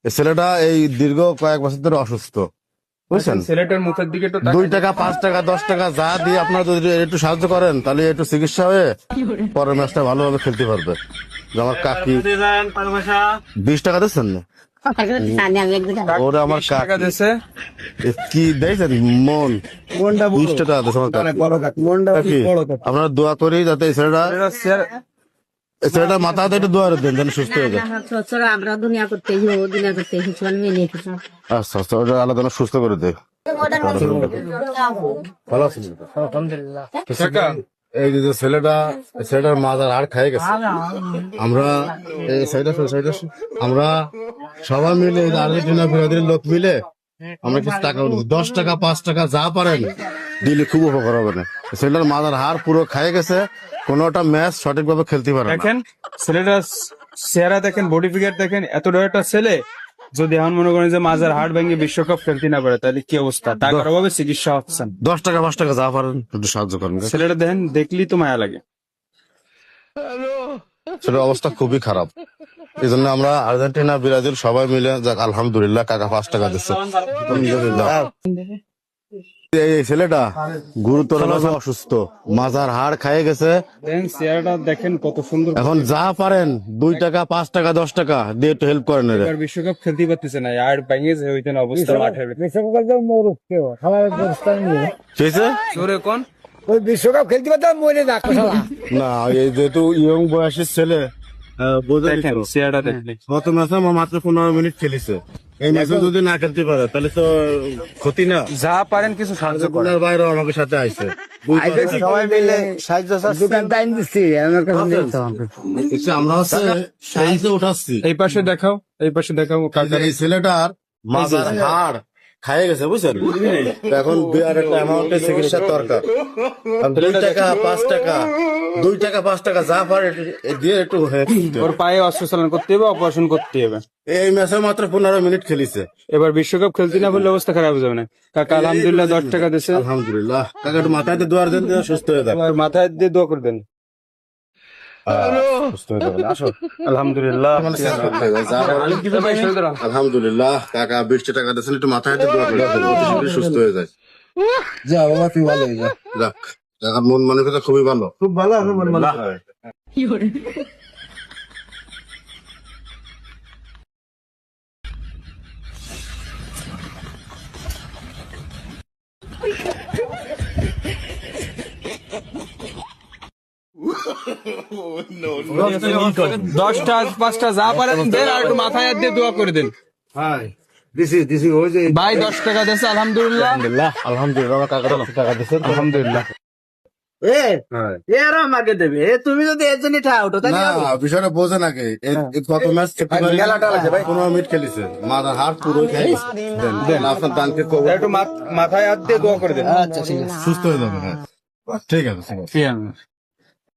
এই ছেলেটা এই দীর্ঘ কয়েক বছর ধরে অসুস্থ, বুঝছেন? ছেলেটার মুখের দিকে তো 2 টাকা 5 টাকা 10 টাকা যা দিয়ে আপনারা যদি একটু সাহায্য করেন তাহলে একটু চিকিৎসা হয়ে পরের ম্যাচটা ভালোভাবে খেলতে পারবে। যে আমার কাকি 20 টাকা দিচ্ছেন না ওরে আমার টাকা কাকি দিয়েছে। কি দেখছেন মন 20 টাকা দিচ্ছে আমার কাকি। আপনারা দোয়া করি যাতে এই ছেলেটা মাথা হাতে একটু দোয়া দেন যেন সুস্থ হয়ে যায়। আমরা দুনিয়া করতে দুনিয়া করতে আচ্ছা আচ্ছা ওটা আলাদা যেন সুস্থ করে দেয়। ভালো আছেন? টাকা এই যে ছেলেটার মাজার হাড় খাই গেছে। আমরা এই আমরা সবাই মিলে এই আর্জেন্টিনা বিরোধীর লোক মিলে আমরা কিছু টাকা 10 টাকা 5 টাকা যা পারেন দিলে খুব উপকার হবে না। ছেলেটার মাজার হাড় পুরো খাই গেছে, কোনোটা ম্যাচ সঠিকভাবে খেলতে পারে না। দেখেন ছেলেটার চেহারা দেখেন, বডি ফিগার দেখেন, এত বড় একটা ছেলে যদি এখন মনে করেন যে মাজার হাড় ভেঙে বিশ্বকাপ খেলতে না পারে তাহলে কি অবস্থা? টাকার অভাবে চিকিৎসা হচ্ছেন। 10 টাকা 5 টাকা যা পারেন একটু সাহায্য করেন। ছেলেটা দেখেন, দেখলেই তো মায়া লাগে। ছেলের অবস্থা খুবই খারাপ। এই জন্য আমরা আর্জেন্টিনা ব্রাজিল সবাই মিলে যাক আলহামদুলিল্লাহ কাকা 5 টাকা দিচ্ছে। এই ছেলেটা গুরুতর ভাবে অসুস্থ, মাজার হাড় খাইয়ে গেছে। দেখেন চেহারাটা দেখেন কত সুন্দর। এখন যা পারেন 2 টাকা 5 টাকা 10 টাকা দিয়ে একটু হেল্প করেন। এবার বিশ্বকাপ খেলতে পারতেছে না, আর ভেঙেছে ওইখানে অবস্থা মাঠের। জোরে কোন ওই বিশ্বকাপ খেলতে পারতাম মরে না না, এই যেহেতু ইয়ং বয়সের ছেলে দেখেন চেহারাটা দেখলে গত ম্যাচে মাত্র 15 মিনিট খেলেছে। এই ম্যাচে যদি না খেলতে পারে তাহলে তো ক্ষতি না। যা পারেন কিছু সাহায্য করেন। গোলের বাইরে আমাকে সাথে আইছে সবাই মিলে সাহায্য দোকান টাইম দিচ্ছি আমার কাছে আমরা হচ্ছে সাইজে উঠাচ্ছি। এই পাশে দেখাও, এই পাশে দেখাও কাকা। এই ছেলেটার মাজার হাড় খাইয়ে গেছে, বুঝছেন? এখন বিরাট একটা অ্যামাউন্টের চিকিৎসার দরকার। 2 টাকা 5 টাকা 2 টাকা 5 টাকা যা পারে দিয়ে একটু ওর পায়ে অস্ত্রচালন করতে হবে, অপারেশন করতে হবে। এই ম্যাচে মাত্র 15 মিনিট খেলিছে। এবার বিশ্বকাপ খেলতে না বললে অবস্থা খারাপ হয়ে যাবে না। কাকা আলহামদুলিল্লাহ 10 টাকা দিয়েছে। আলহামদুলিল্লাহ কাকা একটু মাথায় দিয়ে দোয়ার দেন, সুস্থ হয়ে যাবে। আর মাথায় দিয়ে দোয়া করে দেন। সুস্থ হয়ে যাবে। আসো আলহামদুলিল্লাহ। আলহামদুলিল্লাহ কাকা 20 টাকা দিয়েছেন, একটু মাথায় দিয়ে দোয়া করে দেন, অতি শীঘ্রই সুস্থ হয়ে যায়। যা বাবা তুই ভালো হয়ে যা। যাক কাকার মন মানসিকতা খুবই ভালো। খুব ভালো আছে মনে মনে দশটা 5টা যা পারেন দেন, আর একটু মাথায় হাত দিয়ে দোয়া করে দেন। দিছি ওই যে ভাই 10 টাকা দিয়েছে আলহামদুলিল্লাহ। আলহামদুলিল্লাহ আমার কাকা 10 টাকা দিয়েছেন, আলহামদুলিল্লাহ। এরা আমাকে দেবে তুমি যদি এর জন্য ঠাও তো না বিষয়টা বোঝেন আগে। কত ম্যাচ খেলাটা লাগে ভাই। 15 মিনিট খেলেছে, মাথার হাড় পুরো খেয়ে গেছে। দেন আপনার দানকে কবুল একটু মাথায় হাত দিয়ে দোয়া করে দেন। আচ্ছা ঠিক আছে সুস্থ হয়ে যাবে। হ্যাঁ ঠিক আছে। ঠিক আছে।